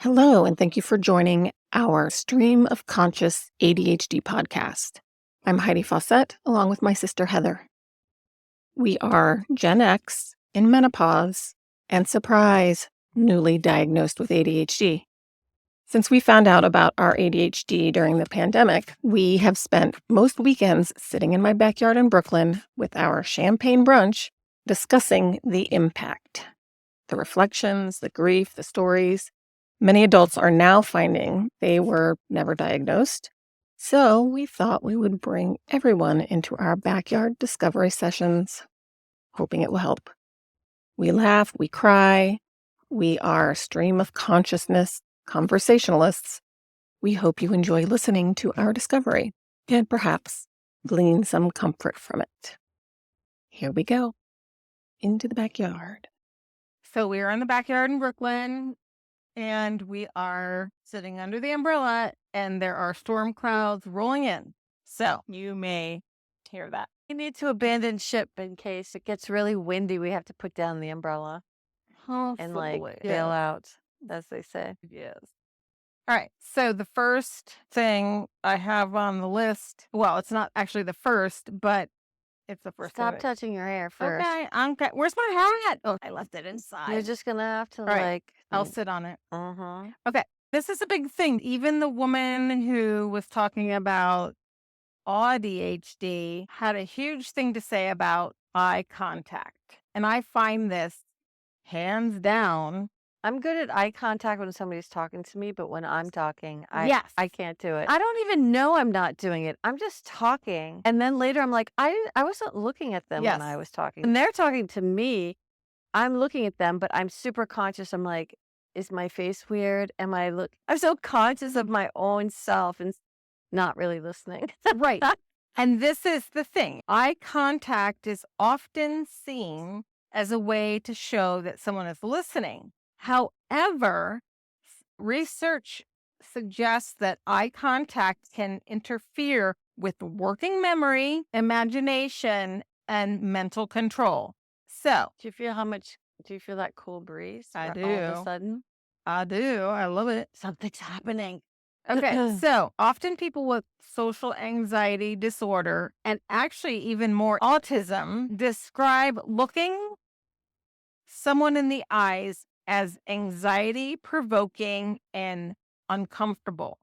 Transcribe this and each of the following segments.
Hello, and thank you for joining our Stream of Conscious ADHD podcast. I'm Heidi Fawcett, along with my sister Heather. We are Gen X in menopause and surprise, newly diagnosed with ADHD. Since we found out about our ADHD during the pandemic, we have spent most weekends sitting in my backyard in Brooklyn with our champagne brunch discussing the impact, the reflections, the grief, the stories. Many adults are now finding they were never diagnosed. So we thought we would bring everyone into our backyard discovery sessions, hoping it will help. We laugh, we cry. We are stream of consciousness conversationalists. We hope you enjoy listening to our discovery and perhaps glean some comfort from it. Here we go, into the backyard. So we are in the backyard in Brooklyn, and we are sitting under the umbrella, and there are storm clouds rolling in. So you may hear that. We need to abandon ship in case it gets really windy. We have to put down the umbrella and bail out, as they say. Yes. All right. So the first thing I have on the list, well, it's not actually the first, but it's the first. Stop touching your hair first. Okay. Where's my hat? Oh, I left it inside. You're just gonna have to I'll sit on it. Uh-huh. Okay. This is a big thing. Even the woman who was talking about ADHD had a huge thing to say about eye contact. And I find this hands down. I'm good at eye contact when somebody's talking to me, but when I'm talking, Yes. I can't do it. I don't even know I'm not doing it. I'm just talking. And then later I'm like, I wasn't looking at them Yes. when I was talking. And they're talking to me. I'm looking at them, but I'm super conscious. I'm like, is my face weird? I'm so conscious of my own self and not really listening. Right. And this is the thing. Eye contact is often seen as a way to show that someone is listening. However, research suggests that eye contact can interfere with working memory, imagination, and mental control. So, do you feel that cool breeze? I do. All of a sudden? I do. I love it. Something's happening. Okay, so often people with social anxiety disorder and actually even more autism describe looking someone in the eyes as anxiety provoking and uncomfortable.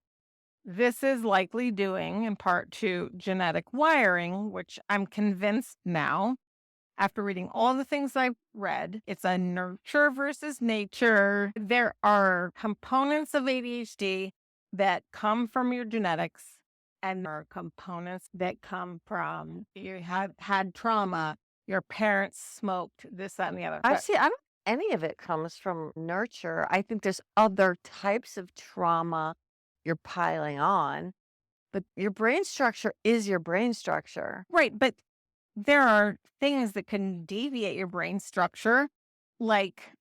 This is likely due in part to genetic wiring, which I'm convinced now, after reading all the things I've read, it's a nurture versus nature. There are components of ADHD that come from your genetics, and there are components that come from you have had trauma, your parents smoked, this, that, and the other. I don't any of it comes from nurture. I think there's other types of trauma you're piling on, but your brain structure is your brain structure. Right, but there are things that can deviate your brain structure, like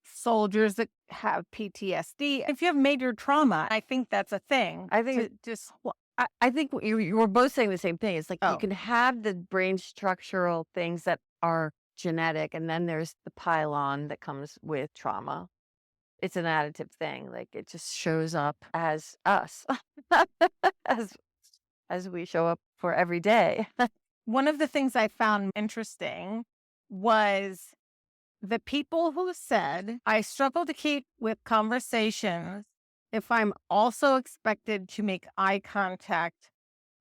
soldiers that have PTSD. If you have major trauma, I think that's a thing. I think I think you were both saying the same thing. It's like you can have the brain structural things that are genetic, and then there's the pile-on that comes with trauma. It's an additive thing. Like it just shows up as us, as we show up for every day. One of the things I found interesting was the people who said, I struggle to keep with conversations if I'm also expected to make eye contact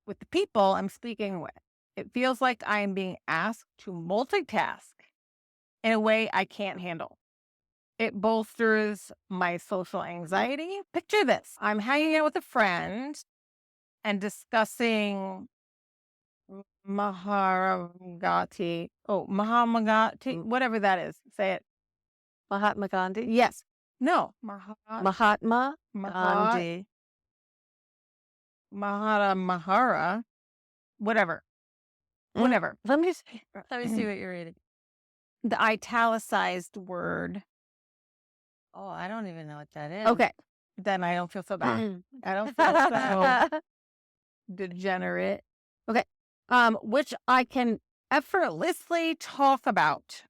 with the people I'm speaking with. It feels like I am being asked to multitask in a way I can't handle. It bolsters my social anxiety. Picture this. I'm hanging out with a friend and discussing Maharagati, whatever that is. Say it. Mahatma Gandhi? Yes. No. Mahatma Gandhi. Mahara. Whatever. Whatever. Let me see what you're reading. The italicized word. Oh, I don't even know what that is. Okay. Then I don't feel so bad. I don't feel so degenerate. Okay. Which I can effortlessly talk about.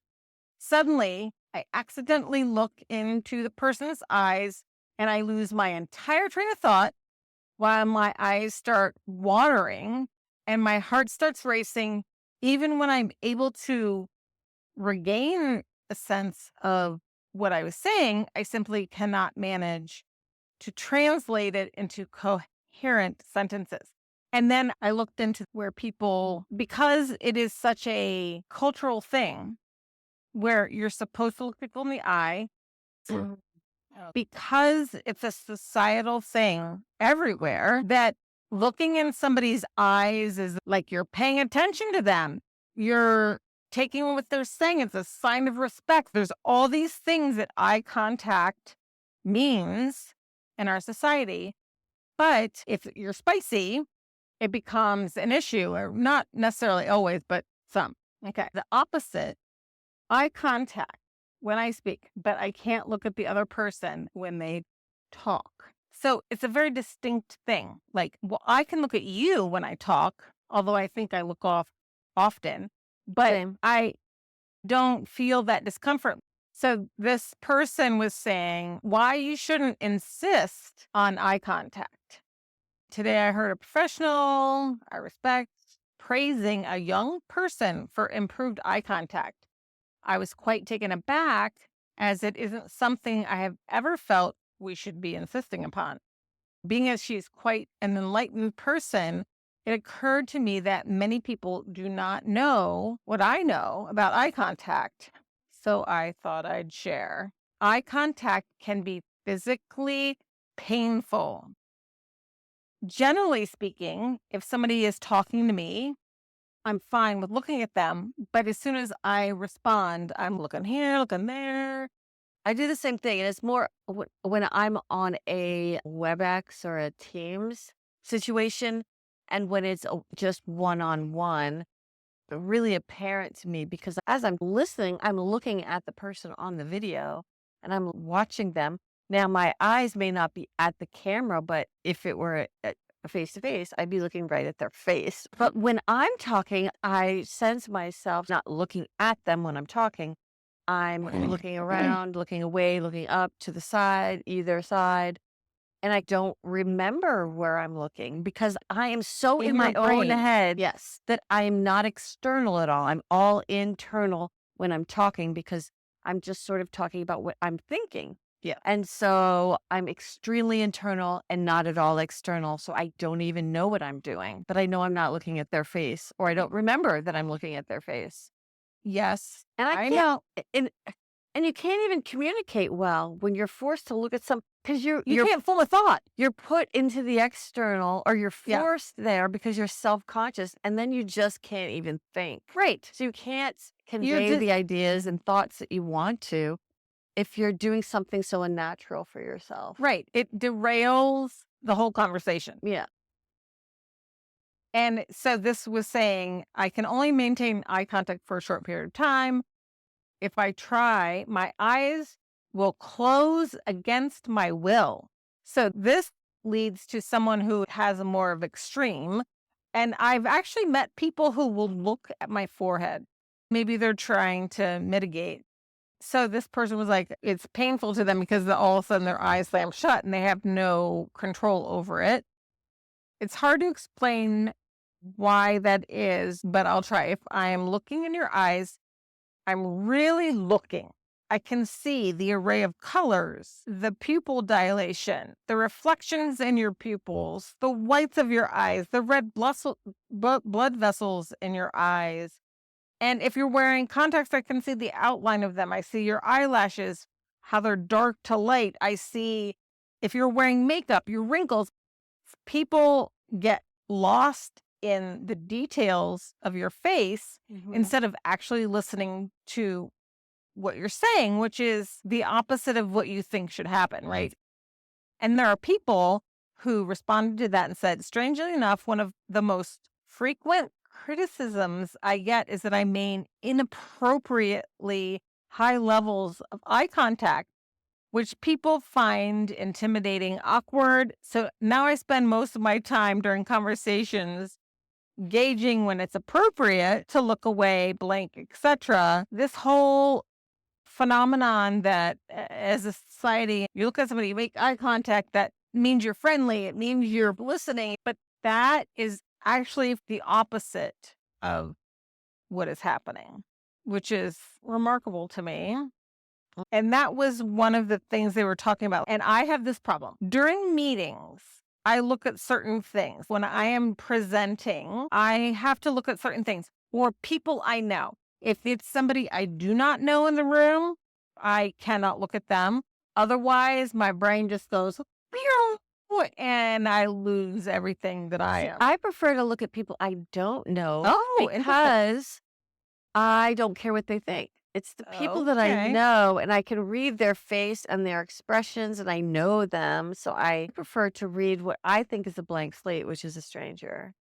Suddenly, I accidentally look into the person's eyes and I lose my entire train of thought while my eyes start watering and my heart starts racing. Even when I'm able to regain a sense of what I was saying, I simply cannot manage to translate it into coherent sentences. And then I looked into where people, because it is such a cultural thing where you're supposed to look people in the eye, because it's a societal thing everywhere, that looking in somebody's eyes is like you're paying attention to them. You're taking what they're saying. It's a sign of respect. There's all these things that eye contact means in our society. But if you're spicy, it becomes an issue, or not necessarily always, but some. Okay. The opposite, eye contact when I speak, but I can't look at the other person when they talk. So it's a very distinct thing. Like, well, I can look at you when I talk, although I think I look off often, but Same. I don't feel that discomfort. So this person was saying why you shouldn't insist on eye contact. Today I heard a professional I respect praising a young person for improved eye contact. I was quite taken aback, as it isn't something I have ever felt we should be insisting upon. Being as she's quite an enlightened person, it occurred to me that many people do not know what I know about eye contact. So I thought I'd share. Eye contact can be physically painful. Generally speaking, if somebody is talking to me, I'm fine with looking at them. But as soon as I respond, I'm looking here, looking there. I do the same thing. And it's more when I'm on a WebEx or a Teams situation, and when it's just one-on-one, really apparent to me, because as I'm listening, I'm looking at the person on the video and I'm watching them. Now, my eyes may not be at the camera, but if it were a face-to-face, I'd be looking right at their face. But when I'm talking, I sense myself not looking at them when I'm talking. I'm looking around, looking away, looking up, to the side, either side. And I don't remember where I'm looking because I am so in my own head Yes. that I am not external at all. I'm all internal when I'm talking because I'm just sort of talking about what I'm thinking. Yeah. And so I'm extremely internal and not at all external. So I don't even know what I'm doing, but I know I'm not looking at their face, or I don't remember that I'm looking at their face. Yes. And I know. And you can't even communicate well when you're forced to look at because You you're can't fool a thought. you're put into the external, or you're Yeah. forced there because you're self-conscious, and then you just can't even think. Right. So you can't convey the ideas and thoughts that you want to if you're doing something so unnatural for yourself. Right. It derails the whole conversation. Yeah. And so this was saying I can only maintain eye contact for a short period of time. If I try, my eyes will close against my will. So this leads to someone who has a more of extreme. And I've actually met people who will look at my forehead. Maybe they're trying to mitigate. So this person was like, it's painful to them because all of a sudden their eyes slam shut and they have no control over it. It's hard to explain why that is, but I'll try. If I am looking in your eyes, I'm really looking. I can see the array of colors, the pupil dilation, the reflections in your pupils, the whites of your eyes, the red blood vessels in your eyes. And if you're wearing contacts, I can see the outline of them. I see your eyelashes, how they're dark to light. I see if you're wearing makeup, your wrinkles. People get lost in the details of your face instead of actually listening to what you're saying, which is the opposite of what you think should happen, right? And there are people who responded to that and said, strangely enough, one of the most frequent criticisms I get is that I maintain inappropriately high levels of eye contact, which people find intimidating, awkward. So now I spend most of my time during conversations gauging when it's appropriate to look away, blank, etc. This whole phenomenon that as a society, you look at somebody, you make eye contact, that means you're friendly, it means you're listening, but that is actually the opposite of what is happening, which is remarkable to me. And that was one of the things they were talking about. And I have this problem. During meetings, I look at certain things. When I am presenting, I have to look at certain things or people I know. If it's somebody I do not know in the room, I cannot look at them. Otherwise, my brain just goes, "Pew," and I lose everything that I am. I prefer to look at people I don't know Interesting. because I don't care what they think. It's the people that I Okay. know, and I can read their face and their expressions, and I know them. So I prefer to read what I think is a blank slate, which is a stranger.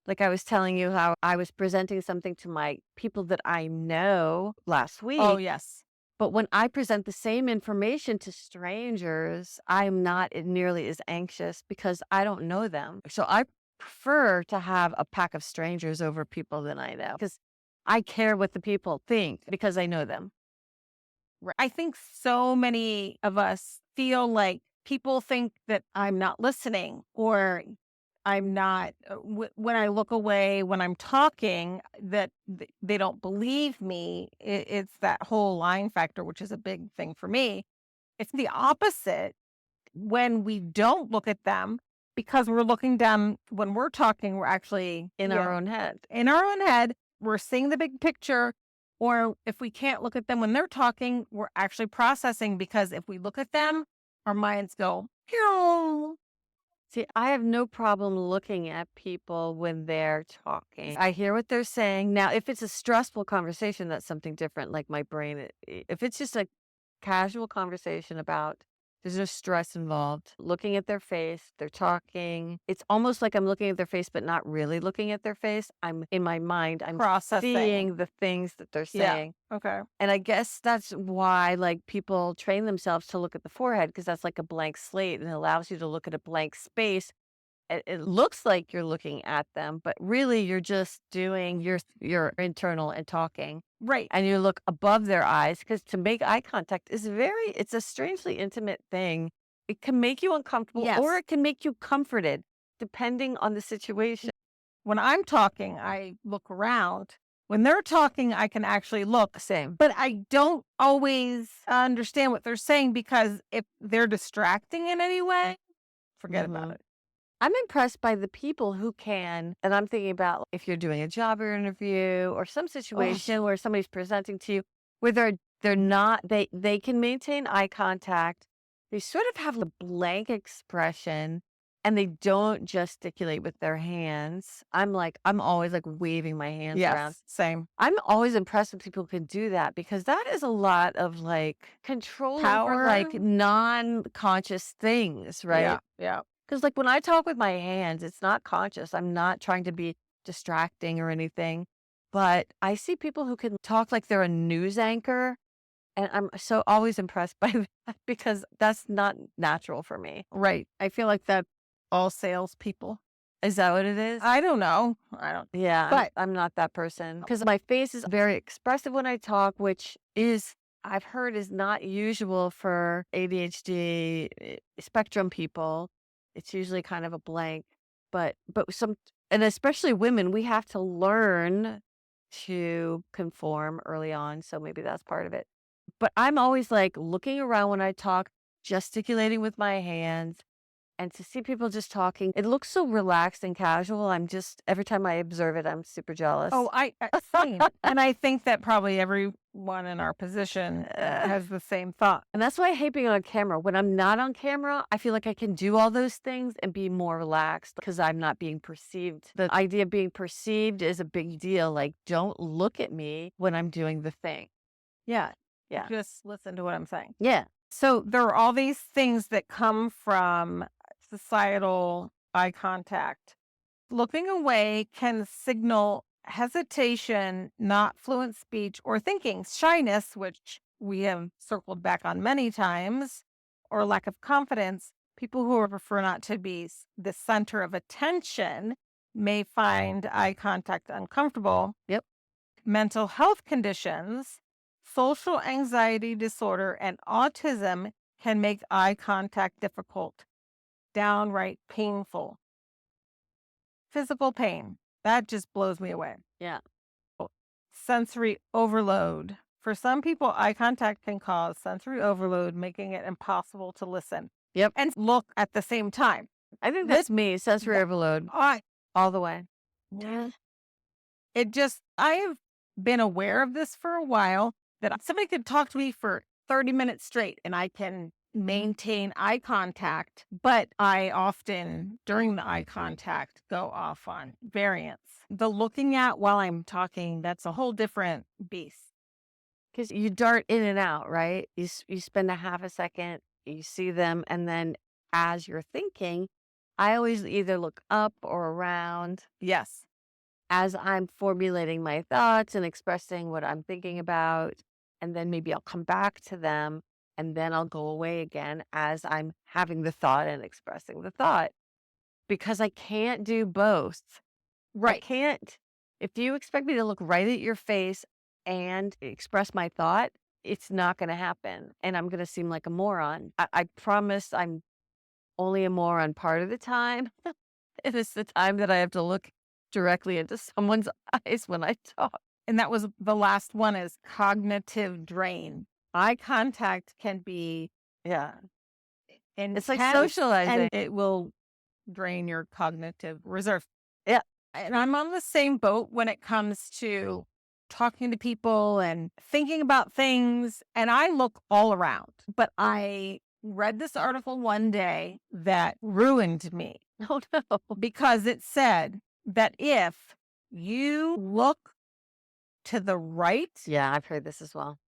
Like I was telling you how I was presenting something to my people that I know last week. Oh, yes. But when I present the same information to strangers, I'm not nearly as anxious because I don't know them. So I prefer to have a pack of strangers over people that I know because I care what the people think because I know them. I think so many of us feel like people think that I'm not listening or I'm not, when I look away, when I'm talking, that they don't believe me. It's that whole line factor, which is a big thing for me. It's the opposite when we don't look at them because we're looking down. When we're talking, we're actually In our own head. In our own head, we're seeing the big picture. Or if we can't look at them when they're talking, we're actually processing because if we look at them, our minds go, "Pew." See, I have no problem looking at people when they're talking. I hear what they're saying. Now, if it's a stressful conversation, that's something different. Like my brain, if it's just a casual conversation about, there's no stress involved, looking at their face, they're talking. It's almost like I'm looking at their face, but not really looking at their face. I'm in my mind, I'm Processing. seeing the things that they're saying. Yeah. Okay. And I guess that's why like people train themselves to look at the forehead because that's like a blank slate and it allows you to look at a blank space. It looks like you're looking at them, but really you're just doing your internal and talking. Right. And you look above their eyes because to make eye contact is it's a strangely intimate thing. It can make you uncomfortable Yes. or it can make you comforted depending on the situation. When I'm talking, I look around. When they're talking, I can actually look. Same. But I don't always understand what they're saying because if they're distracting in any way, forget about it. I'm impressed by the people who can, and I'm thinking about if you're doing a job interview or some situation where somebody's presenting to you, where they're not, they can maintain eye contact. They sort of have a blank expression and they don't gesticulate with their hands. I'm always like waving my hands around. Yes, same. I'm always impressed when people can do that because that is a lot of like control Power. over like non-conscious things, right? Yeah. Because like when I talk with my hands, it's not conscious. I'm not trying to be distracting or anything. But I see people who can talk like they're a news anchor. And I'm so always impressed by that because that's not natural for me. Right. I feel like that all salespeople. Is that what it is? I don't know. Yeah, But I'm not that person. Because my face is very expressive when I talk, which is, I've heard, is not usual for ADHD spectrum people. It's usually kind of a blank, but and especially women, we have to learn to conform early on. So maybe that's part of it. But I'm always like looking around when I talk, gesticulating with my hands, and to see people just talking, it looks so relaxed and casual. Every time I observe it, I'm super jealous. I same. And I think that probably everyone in our position has the same thought. And that's why I hate being on camera. When I'm not on camera, I feel like I can do all those things and be more relaxed because I'm not being perceived. The idea of being perceived is a big deal. Like, don't look at me when I'm doing the thing. Yeah. Yeah. Just listen to what I'm saying. Yeah. So there are all these things that come from societal eye contact. Looking away can signal hesitation, not fluent speech or thinking, shyness, which we have circled back on many times, or lack of confidence. People who prefer not to be the center of attention may find eye contact uncomfortable. Yep. Mental health conditions, social anxiety disorder and autism can make eye contact difficult, downright painful. Physical pain, that just blows me away. Yeah. Sensory overload. For some people, eye contact can cause sensory overload, making it impossible to listen. Yep. And look at the same time. I think that's me, sensory overload, all the way. Yeah. I have been aware of this for a while, that somebody could talk to me for 30 minutes straight and I can maintain eye contact, but I often, during the eye contact, go off on variance. The looking at while I'm talking, that's a whole different beast. Because you dart in and out, right? You spend a half a second, you see them, and then as you're thinking, I always either look up or around Yes. as I'm formulating my thoughts and expressing what I'm thinking about, and then maybe I'll come back to them, and then I'll go away again as I'm having the thought and expressing the thought. Because I can't do both. I Right. can't. If you expect me to look right at your face and express my thought, it's not going to happen. And I'm going to seem like a moron. I promise I'm only a moron part of the time. It is the time that I have to look directly into someone's eyes when I talk. And that was the last one, is cognitive drain. Eye contact can be Yeah. intense, It's like socializing. and it will drain your cognitive reserve. Yeah. And I'm on the same boat when it comes to talking to people and thinking about things. And I look all around. But I read this article one day that ruined me. Oh, no. Because it said that if you look to the right, Yeah, I've heard this as well.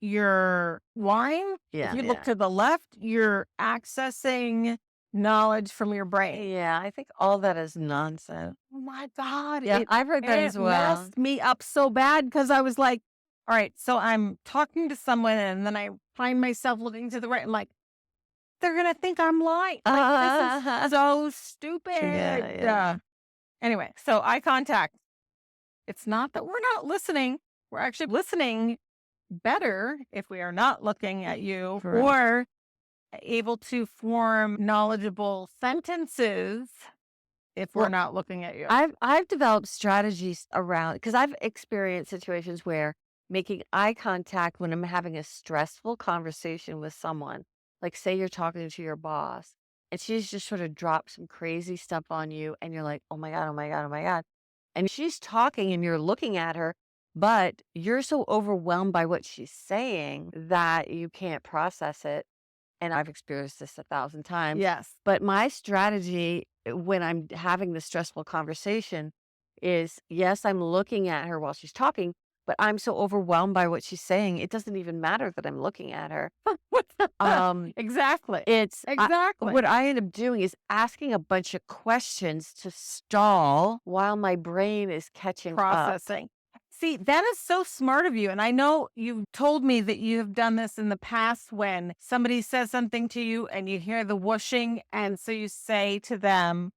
you're blind. Yeah. If you look to the left, you're accessing knowledge from your brain. Yeah, I think all that is nonsense. Oh my God. Yeah, I've heard that as well. It messed me up so bad because I was like, all right, so I'm talking to someone and then I find myself looking to the right. I'm like, they're going to think I'm lying. Like, this is so stupid. Yeah. Anyway, so eye contact. It's not that we're not listening. We're actually listening better if we are not looking at you. Correct. Or able to form knowledgeable sentences if we're not looking at you. I've developed strategies around, because I've experienced situations where making eye contact when I'm having a stressful conversation with someone, like say you're talking to your boss and she's just sort of dropped some crazy stuff on you and you're like, oh my God, oh my God, oh my God. And she's talking and you're looking at her, but you're so overwhelmed by what she's saying that you can't process it. And I've experienced this 1,000 times. Yes. But my strategy when I'm having the stressful conversation is, yes, I'm looking at her while she's talking, but I'm so overwhelmed by what she's saying, it doesn't even matter that I'm looking at her. Exactly. What I end up doing is asking a bunch of questions to stall while my brain is catching processing. See, that is so smart of you. And I know you've told me that you have done this in the past when somebody says something to you and you hear the whooshing. And so you say to them,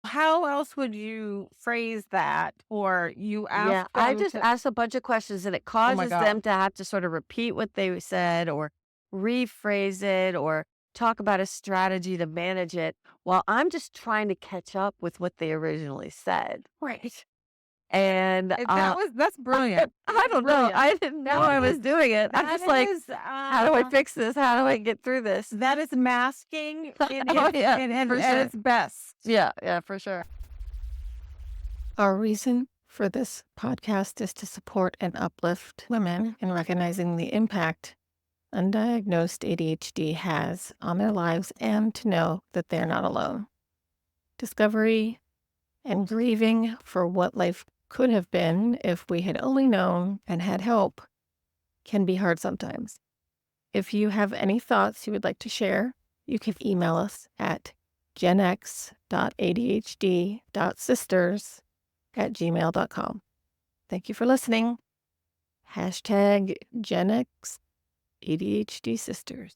how else would you phrase that? Or you ask Yeah, them I just ask a bunch of questions and it causes them to have to sort of repeat what they said or rephrase it or talk about a strategy to manage it while I'm just trying to catch up with what they originally said. Right. And that's brilliant. I don't know. I didn't know I was doing it. I'm just like, how do I fix this? How do I get through this? That is masking in its best. Yeah, for sure. Our reason for this podcast is to support and uplift women in recognizing the impact undiagnosed ADHD has on their lives and to know that they're not alone. Discovery and grieving for what life could have been if we had only known and had help can be hard sometimes. If you have any thoughts you would like to share, you can email us at genx.adhd.sisters@gmail.com. Thank you for listening. #GenX ADHD Sisters.